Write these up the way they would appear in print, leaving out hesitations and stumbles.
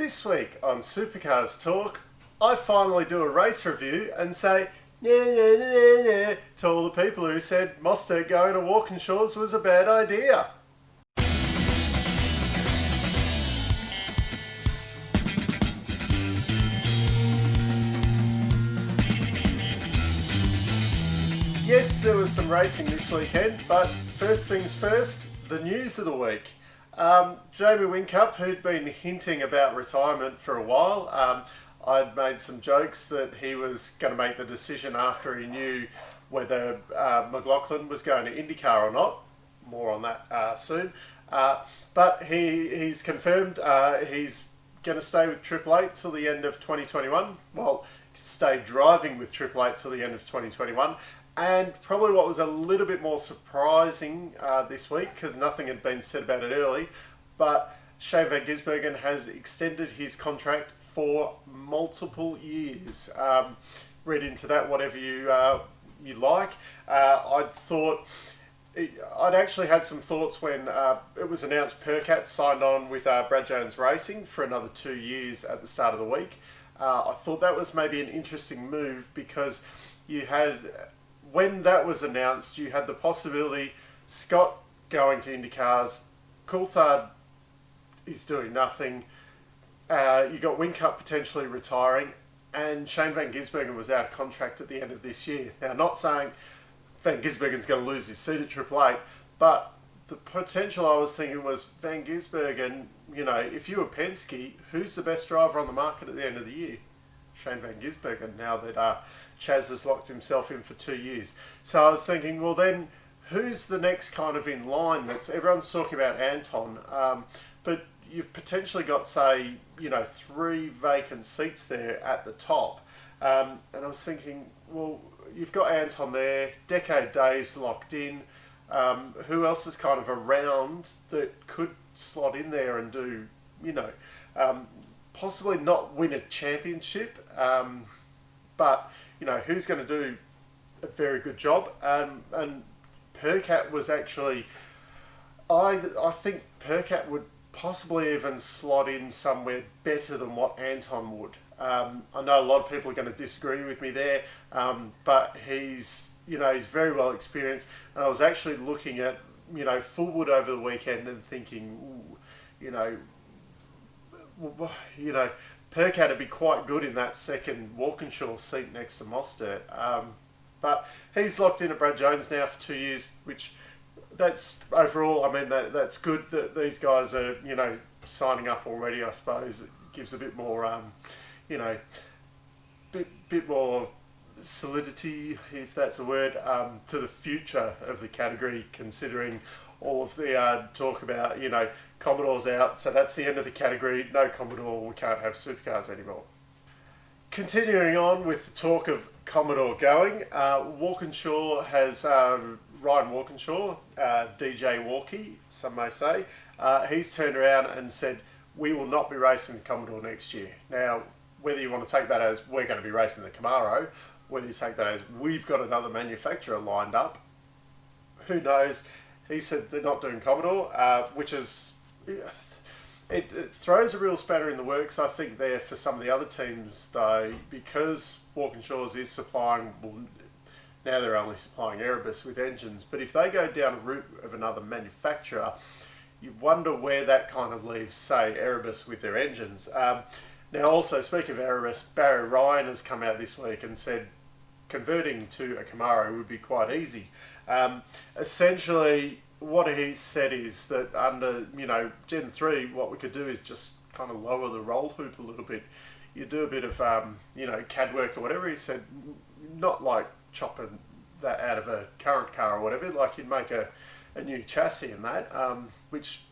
This week on Supercars Talk, I finally do a race review and say yeah to all the people who said Mostert going to Walkinshaws was a bad idea. Yes, there was some racing this weekend, but first things first, the news of the week. Jamie Whincup, who'd been hinting about retirement for a while, I'd made some jokes that he was going to make the decision after he knew whether McLaughlin was going to IndyCar or not. More on that soon. But he's confirmed he's going to stay with Triple Eight till the end of 2021. Well, stay driving with Triple Eight till the end of 2021. And probably what was a little bit more surprising this week, because nothing had been said about it early, but Shane Van Gisbergen has extended his contract for multiple years. Read into that whatever you like. I'd actually had some thoughts when it was announced Percat signed on with Brad Jones Racing for another 2 years at the start of the week. I thought that was maybe an interesting move because you had... When that was announced, you had the possibility Scott going to IndyCars, Coulthard is doing nothing, you got Whincup potentially retiring, and Shane Van Gisbergen was out of contract at the end of this year. Now, not saying Van Gisbergen's going to lose his seat at Triple Eight, but the potential I was thinking was Van Gisbergen, if you were Penske, who's the best driver on the market at the end of the year? Shane Van Gisbergen, now that Chaz has locked himself in for 2 years. So I was thinking, well then, who's the next kind of in line? Everyone's talking about Anton, but you've potentially got, say, 3 vacant seats there at the top. And I was thinking, well, you've got Anton there, Decade Dave's locked in. Who else is kind of around that could slot in there and do, possibly not win a championship, but who's going to do a very good job? And Percat was actually, I think Percat would possibly even slot in somewhere better than what Anton would. I know a lot of people are going to disagree with me there, but he's very well experienced. And I was actually looking at Fullwood over the weekend and thinking, Percat would be quite good in that second Walkinshaw seat next to Mostert. But he's locked in at Brad Jones now for 2 years, which that's overall, that's good that these guys are, signing up already, I suppose. It gives a bit more, bit more solidity, if that's a word, to the future of the category, considering all of the talk about, Commodore's out, so that's the end of the category. No Commodore, we can't have supercars anymore. Continuing on with the talk of Commodore going, Walkinshaw has Ryan Walkinshaw, DJ Walkie, some may say. He's turned around and said, we will not be racing the Commodore next year. Now, whether you want to take that as we're going to be racing the Camaro, whether you take that as we've got another manufacturer lined up, who knows? He said they're not doing Commodore, which is... It throws a real spanner in the works, I think, there for some of the other teams, though, because Walkinshaws is supplying... Well, now they're only supplying Erebus with engines, but if they go down a route of another manufacturer, you wonder where that kind of leaves, say, Erebus with their engines. Now, also, speaking of Erebus, Barry Ryan has come out this week and said converting to a Camaro would be quite easy. Essentially, what he said is that under, Gen 3, what we could do is just kind of lower the roll hoop a little bit. You do a bit of, CAD work or whatever. He said, not like chopping that out of a current car or whatever, like you'd make a new chassis and that, which,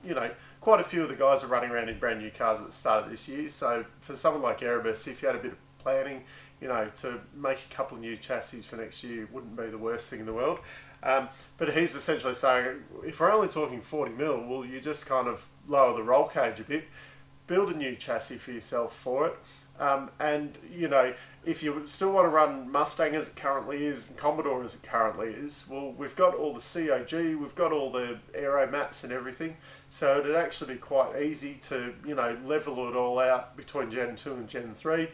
quite a few of the guys are running around in brand new cars at the start of this year. So for someone like Erebus, if you had a bit of planning, to make a couple of new chassis for next year wouldn't be the worst thing in the world. But he's essentially saying, if we're only talking 40 mil, well, you just kind of lower the roll cage a bit. build a new chassis for yourself for it. And, you know, if you still want to run Mustang as it currently is and Commodore as it currently is, well, we've got all the COG, we've got all the aero maps and everything, so it'd actually be quite easy to, you know, level it all out between Gen 2 and Gen 3.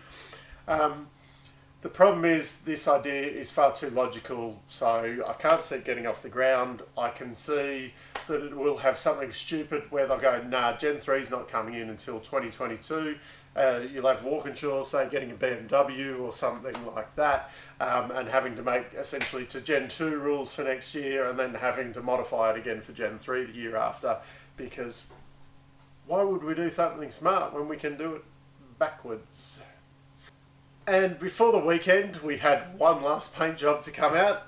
The problem is this idea is far too logical, so I can't see it getting off the ground. I can see that it will have something stupid where they'll go, nah, Gen 3 is not coming in until 2022. You'll have Walkinshaw, say, getting a BMW or something like that, and having to make essentially to Gen 2 rules for next year and then having to modify it again for Gen 3 the year after, because why would we do something smart when we can do it backwards? And before the weekend, we had one last paint job to come out.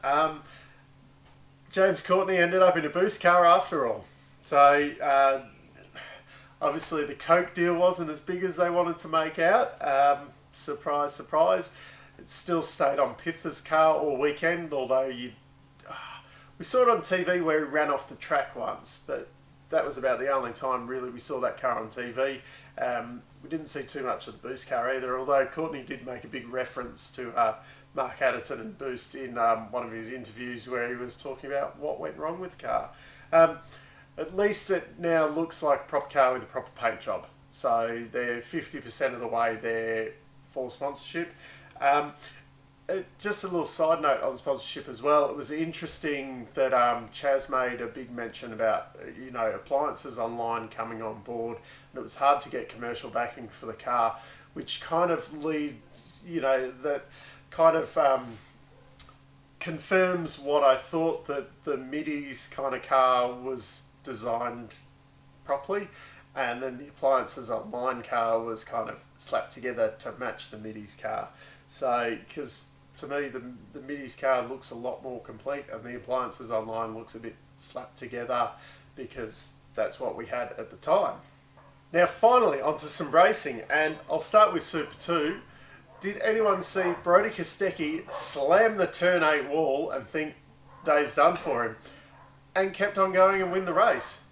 James Courtney ended up in a boost car after all. So, obviously the Coke deal wasn't as big as they wanted to make out. Surprise, surprise. It still stayed on Pither's car all weekend, although we saw it on TV where he ran off the track once, but that was about the only time really we saw that car on TV. We didn't see too much of the Boost car either, although Courtney did make a big reference to Mark Adderton and Boost in one of his interviews where he was talking about what went wrong with the car. At least it now looks like a proper car with a proper paint job. So they're 50% of the way there for sponsorship. Just a little side note on sponsorship as well. It was interesting that Chaz made a big mention about, you know, appliances online coming on board, and it was hard to get commercial backing for the car, which kind of leads, you know, that kind of confirms what I thought, that the Middies kind of car was designed properly, and then the appliances online car was kind of slapped together to match the Middies car. So, because to me, the Middies car looks a lot more complete, and the appliances online looks a bit slapped together because that's what we had at the time. Now, finally, onto some racing, and I'll start with Super 2. Did anyone see Brodie Kostecki slam the turn 8 wall and think day's done for him, and kept on going and win the race?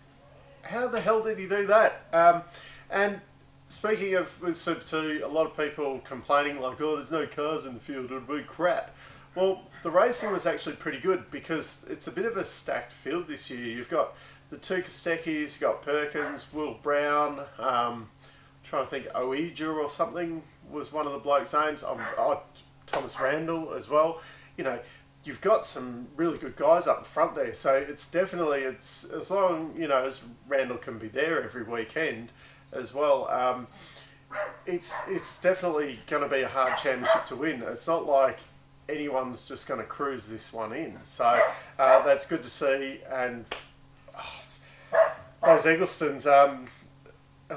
How the hell did he do that? And speaking of with Super 2, a lot of people complaining like, oh, there's no cars in the field, it'll be crap. Well, the racing was actually pretty good because it's a bit of a stacked field this year. You've got the two Kosteckis, you've got Perkins, Will Brown, trying to think, Oija or something was one of the blokes' names. Thomas Randall as well. You know, you've got some really good guys up the front there. So it's definitely, it's as long, you know, as Randall can be there every weekend as well. It's definitely going to be a hard championship to win. It's not like anyone's just going to cruise this one in. So that's good to see. And those Egglestons,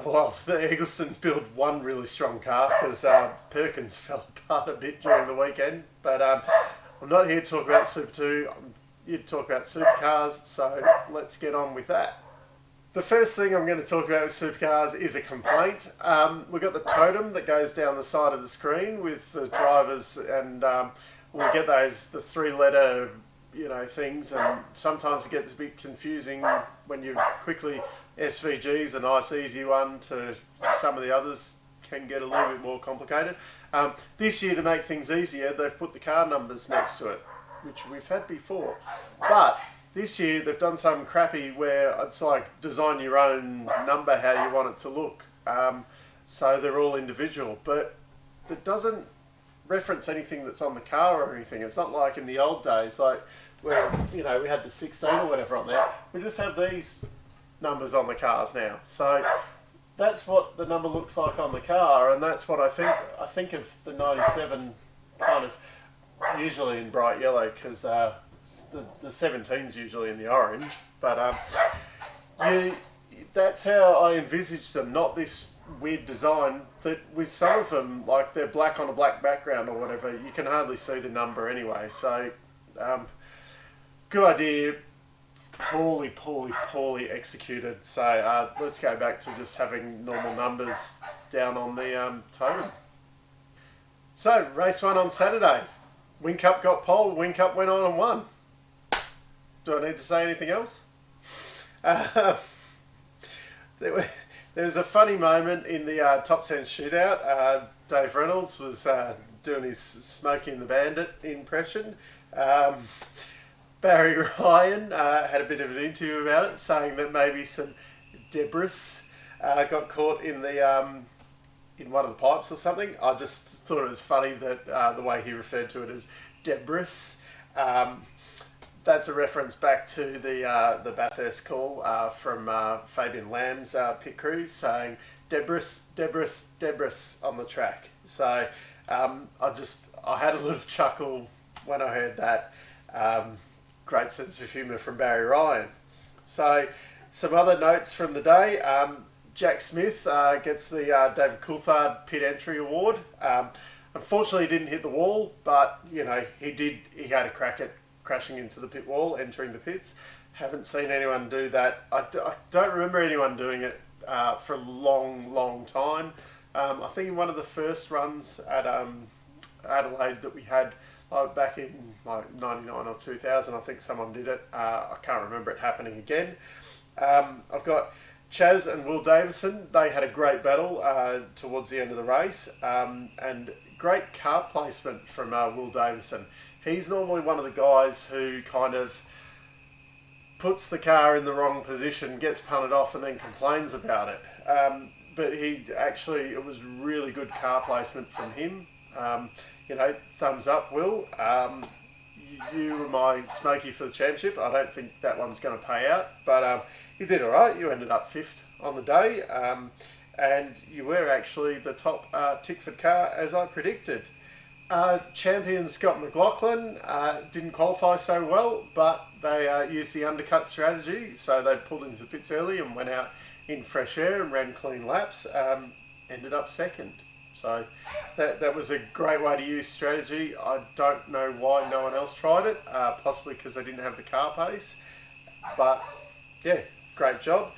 well, the Egglestons build one really strong car because Perkins fell apart a bit during the weekend. But I'm not here to talk about Super 2. I'm here to talk about Supercars. So let's get on with that. The first thing I'm going to talk about with Supercars is a complaint. We've got the totem that goes down the side of the screen with the drivers, and we'll get those, the three-letter, you know, things, and sometimes it gets a bit confusing when you quickly, SVG's a nice easy one, to some of the others can get a little bit more complicated. This year, to make things easier, they've put the car numbers next to it, which we've had before. But this year, they've done something crappy where it's like design your own number how you want it to look. So they're all individual, but it doesn't reference anything that's on the car or anything. It's not like in the old days, like where, you know, we had the 16 or whatever on there. We just have these numbers on the cars now. So that's what the number looks like on the car, and that's what I think of the 97 kind of usually in bright yellow, because the 17's usually in the orange, but that's how I envisaged them, not this weird design that with some of them, like they're black on a black background or whatever, you can hardly see the number anyway. So good idea, poorly executed. So let's go back to just having normal numbers down on the totem. So race 1 on Saturday, Whincup got pole, Whincup went on and won. Do I need to say anything else? There There's a funny moment in the top 10 shootout. Dave Reynolds was doing his Smokey and the Bandit impression. Barry Ryan had a bit of an interview about it, saying that maybe some debris got caught in the in one of the pipes or something. I just thought it was funny that the way he referred to it as debris. That's a reference back to the Bathurst call from Fabian Lamb's pit crew saying debris on the track. So I had a little chuckle when I heard that. Great sense of humour from Barry Ryan. So some other notes from the day. Jack Smith gets the David Coulthard Pit Entry Award. Unfortunately, he didn't hit the wall, but he had a crack at crashing into the pit wall, entering the pits. Haven't seen anyone do that. I don't remember anyone doing it for a long time. I think in one of the first runs at Adelaide that we had back in 99 or 2000, I think someone did it. I can't remember it happening again. I've got Chaz and Will Davison. They had a great battle towards the end of the race, and great car placement from Will Davison. He's normally one of the guys who kind of puts the car in the wrong position, gets punted off, and then complains about it. But it was really good car placement from him. Thumbs up, Will. You were my Smoky for the championship. I don't think that one's going to pay out, but you did all right. You ended up 5th on the day, and you were actually the top Tickford car as I predicted. Champion Scott McLaughlin didn't qualify so well, but they used the undercut strategy, so they pulled into the pits early and went out in fresh air and ran clean laps. Ended up 2nd. So that was a great way to use strategy. I don't know why no one else tried it, possibly because they didn't have the car pace. But yeah, great job.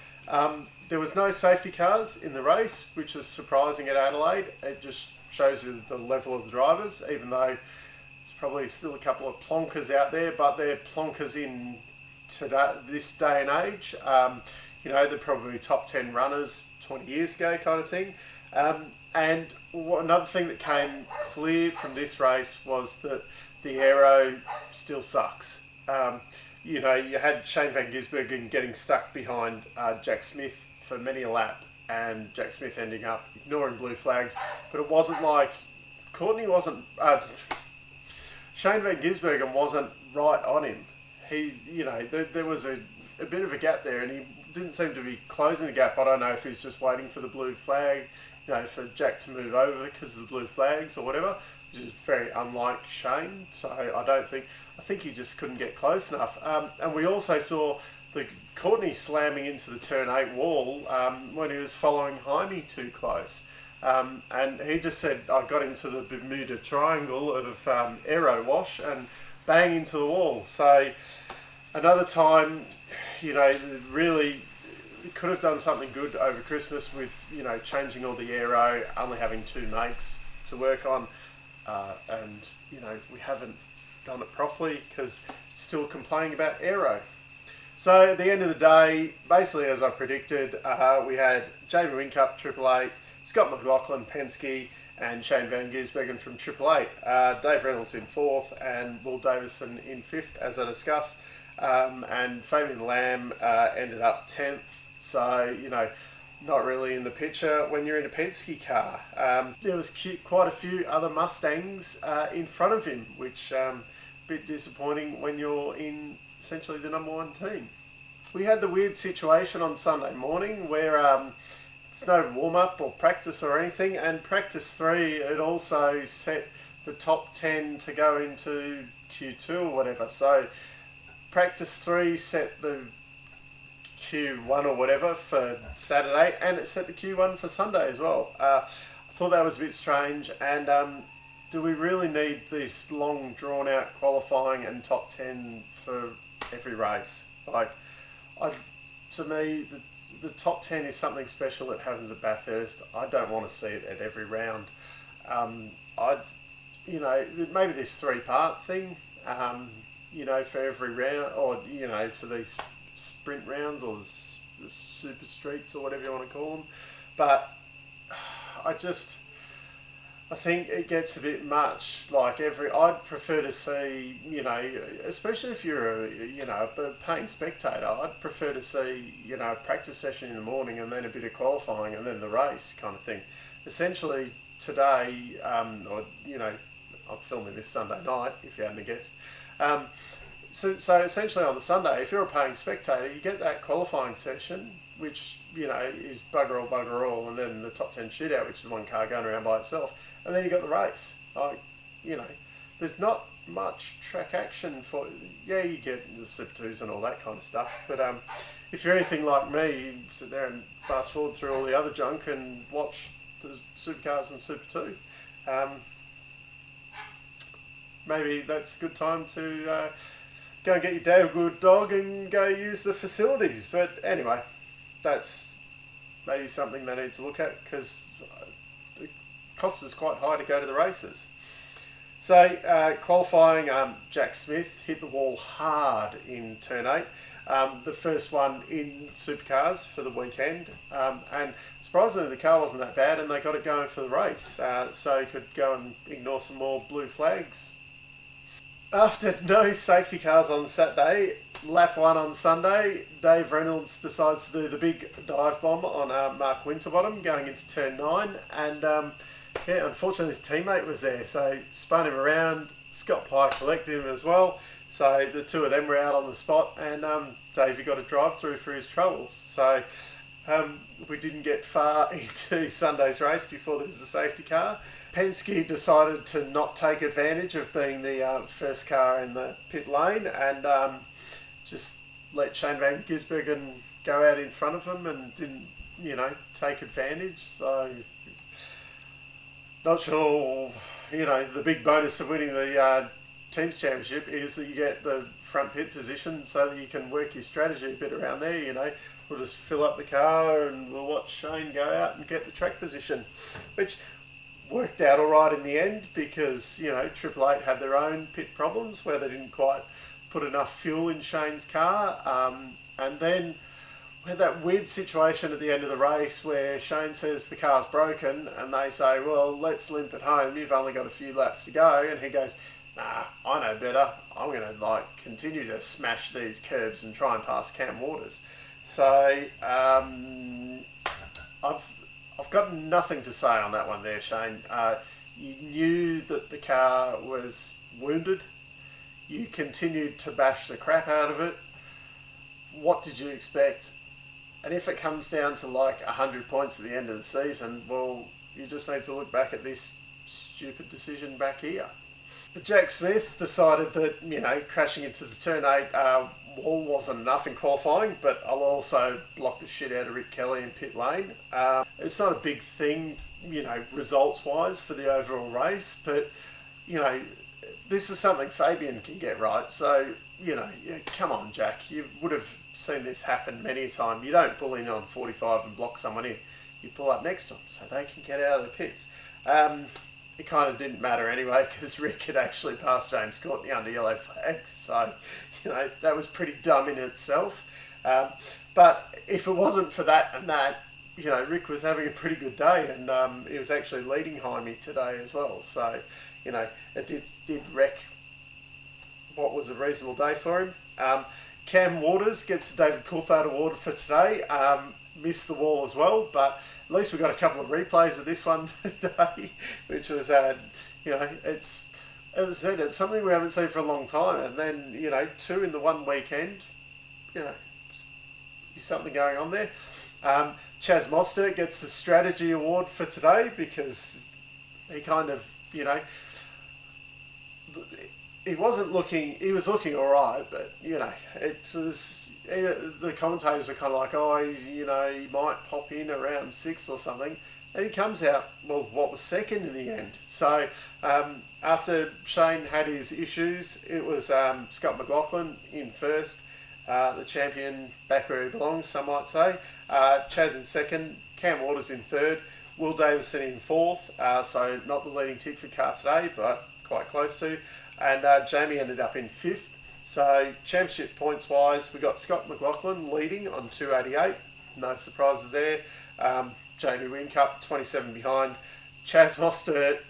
There was no safety cars in the race, which was surprising at Adelaide. It just shows you the level of the drivers, even though there's probably still a couple of plonkers out there, but they're plonkers in this day and age. They're probably top 10 runners 20 years ago kind of thing. And another thing that came clear from this race was that the aero still sucks. You had Shane Van Gisbergen getting stuck behind Jack Smith for many a lap, and Jack Smith ending up ignoring blue flags. But it wasn't like Shane Van Gisbergen wasn't right on him. There was a bit of a gap there, and he didn't seem to be closing the gap. I don't know if he was just waiting for the blue flag, for Jack to move over because of the blue flags or whatever, which is very unlike Shane. So I think he just couldn't get close enough. And we also saw the Courtney slamming into the turn 8 wall when he was following Jaime too close. And he just said, I got into the Bermuda Triangle of aero wash and bang into the wall. So another time, really could have done something good over Christmas with, changing all the aero, only having 2 makes to work on. And we haven't done it properly because still complaining about aero. So at the end of the day, basically as I predicted, we had Jamie Whincup, 888, Scott McLaughlin, Penske, and Shane Van Gisbergen from 888. Dave Reynolds in 4th and Will Davison in 5th, as I discussed. And Fabian Lamb ended up 10th. So, not really in the picture when you're in a Penske car. There was quite a few other Mustangs in front of him, which a bit disappointing when you're in essentially the number 1 team. We had the weird situation on Sunday morning where it's no warm-up or practice or anything, and practice 3, it also set the top 10 to go into Q2 or whatever. So practice 3 set the Q1 or whatever for Saturday, and it set the Q1 for Sunday as well. I thought that was a bit strange, and do we really need this long drawn out qualifying and top 10 for every race? To me, the top 10 is something special that happens at Bathurst. I don't want to see it at every round. Maybe this 3-part thing, for every round, or for these sprint rounds or the super streets or whatever you want to call them. But I think it gets a bit much. I'd prefer to see, especially if you're a paying spectator, I'd prefer to see, a practice session in the morning and then a bit of qualifying and then the race kind of thing. Essentially today, I'm filming this Sunday night, if you hadn't guessed. So essentially on the Sunday, if you're a paying spectator, you get that qualifying session, which, is bugger all, and then the top 10 shootout, which is one car going around by itself, and then you got the race. There's not much track action you get the Super 2s and all that kind of stuff, but if you're anything like me, you sit there and fast forward through all the other junk and watch the Supercars and Super 2. Maybe that's a good time to go and get your day a good dog and go use the facilities. But anyway, that's maybe something they need to look at, because the cost is quite high to go to the races. So qualifying, Jack Smith hit the wall hard in turn 8. The first one in Supercars for the weekend, and surprisingly the car wasn't that bad and they got it going for the race, so he could go and ignore some more blue flags. After no safety cars on Saturday, lap 1 on Sunday, Dave Reynolds decides to do the big dive bomb on Mark Winterbottom going into turn 9, and unfortunately his teammate was there, so spun him around. Scott Pye collected him as well, so the two of them were out on the spot, and Davey got a drive through for his troubles. So we didn't get far into Sunday's race before there was a safety car. Penske decided to not take advantage of being the first car in the pit lane, and just let Shane Van Gisbergen go out in front of him and didn't, take advantage. So not sure, the big bonus of winning the Teams Championship is that you get the front pit position so that you can work your strategy a bit around there. We'll just fill up the car and we'll watch Shane go out and get the track position, which worked out all right in the end, because Triple Eight had their own pit problems where they didn't quite put enough fuel in Shane's car, and then we had that weird situation at the end of the race where Shane says the car's broken and they say, well, let's limp it home, you've only got a few laps to go, and he goes, nah, I know better, I'm going to continue to smash these curbs and try and pass Cam Waters. So I've got nothing to say on that one there, Shane. You knew that the car was wounded. You continued to bash the crap out of it. What did you expect? And if it comes down to 100 points at the end of the season, well, you just need to look back at this stupid decision back here. But Jack Smith decided that, crashing into the turn 8 wall wasn't enough in qualifying, but I'll also block the shit out of Rick Kelly in pit lane. It's not a big thing, results-wise for the overall race, but, this is something Fabian can get right. So, come on, Jack. You would have seen this happen many a time. You don't pull in on 45 and block someone in. You pull up next to them so they can get out of the pits. It kind of didn't matter anyway, because Rick had actually passed James Courtney under yellow flags. So, that was pretty dumb in itself. But if it wasn't for that and that, Rick was having a pretty good day, and he was actually leading Jaime today as well. So, it did wreck what was a reasonable day for him. Cam Waters gets the David Coulthard Award for today. Missed the wall as well, but at least we got a couple of replays of this one today, which was, it's, as I said, it's something we haven't seen for a long time. And then, 2 in the one weekend, there's something going on there. Chaz Moster gets the strategy award for today, because he kind of, he was looking all right, but, it was, the commentators were kind of like, oh, he might pop in around 6th or something. And he comes out, what was second in the end. So after Shane had his issues, it was Scott McLaughlin in first, the champion back where he belongs, some might say. Chaz in second, Cam Waters in third, Will Davison in fourth, so not the leading tick for car today, but quite close to. And Jamie ended up in fifth. So championship points wise, we got Scott McLaughlin leading on 288, no surprises there. Jamie Whincup, 27 behind. Chaz Mostert,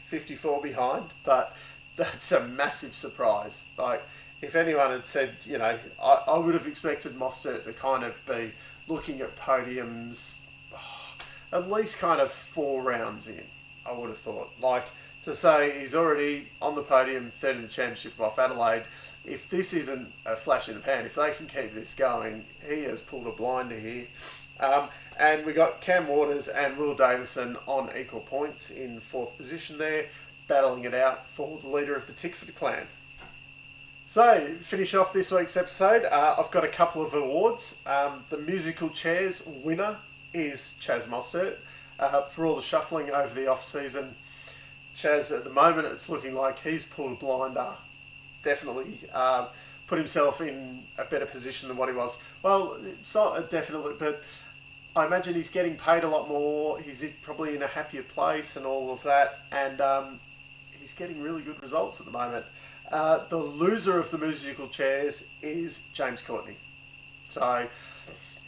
54 behind, but that's a massive surprise. Like, if anyone had said, you know, I would have expected Mostert to kind of be looking at podiums at least kind of 4 rounds in, I would have thought. Like, to say he's already on the podium, third in the championship off Adelaide, if this isn't a flash in the pan, if they can keep this going, he has pulled a blinder here. And we got Cam Waters and Will Davison on equal points in 4th position there, battling it out for the leader of the Tickford clan. So, finish off this week's episode. I've got a couple of awards. The musical chairs winner is Chaz Mostert. For all the shuffling over the off-season, Chaz, at the moment, it's looking like he's pulled a blinder. Definitely put himself in a better position than what he was. Well, it's not definitely, but I imagine he's getting paid a lot more. He's probably in a happier place and all of that. And he's getting really good results at the moment. The loser of the musical chairs is James Courtney. So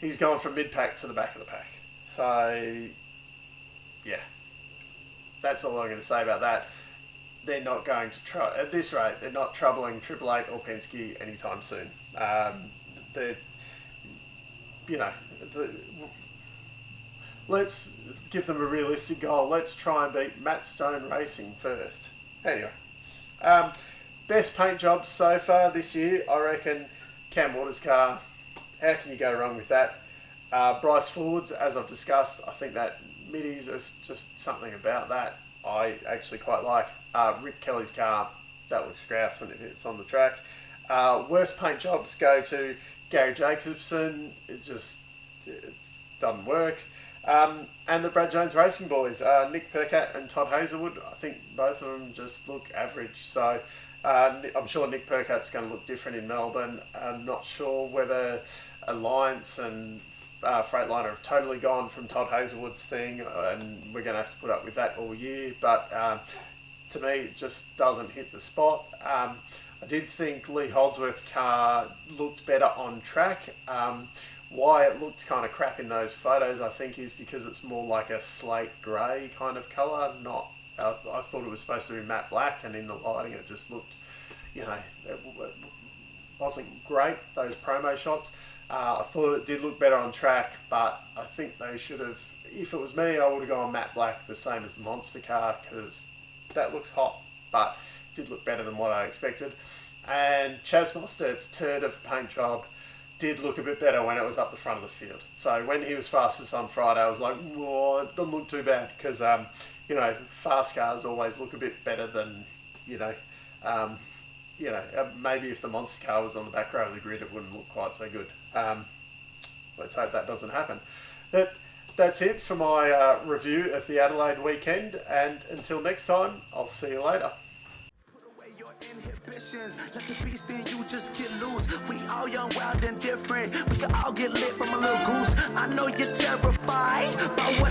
he's going from mid-pack to the back of the pack. So, yeah. That's all I'm going to say about that. They're not going to at this rate, they're not troubling Triple Eight or Penske anytime soon. Let's give them a realistic goal. Let's try and beat Matt Stone Racing first. Anyway, best paint jobs so far this year, I reckon Cam Waters' car. How can you go wrong with that? Bryce Fords, as I've discussed, I think that middies is just something about that I actually quite like. Rick Kelly's car, that looks grouse when it's on the track. Worst paint jobs go to Gary Jacobson. It doesn't work. And the Brad Jones Racing boys, Nick Percat and Todd Hazelwood, I think both of them just look average. So I'm sure Nick Percat's going to look different in Melbourne. I'm not sure whether Alliance and Freightliner have totally gone from Todd Hazelwood's thing, and we're going to have to put up with that all year. But to me, it just doesn't hit the spot. I did think Lee Holdsworth's car looked better on track. Why it looked kind of crap in those photos, I think, is because it's more like a slate grey kind of colour. I thought it was supposed to be matte black, and in the lighting it just looked, it wasn't great, those promo shots. I thought it did look better on track, but I think they should have, if it was me, I would have gone matte black, the same as the Monster car, because that looks hot, but did look better than what I expected. And Chaz Mostert's turd of a paint job did look a bit better when it was up the front of the field. So when he was fastest on Friday, I was like, oh, it doesn't look too bad, because, fast cars always look a bit better than, maybe if the Monster car was on the back row of the grid, it wouldn't look quite so good. Let's hope that doesn't happen. But that's it for my review of the Adelaide weekend, and until next time, I'll see you later. Inhibitions, let the beast in you just get loose. We all young, wild, and different. We can all get lit from a little goose. I know you're terrified by what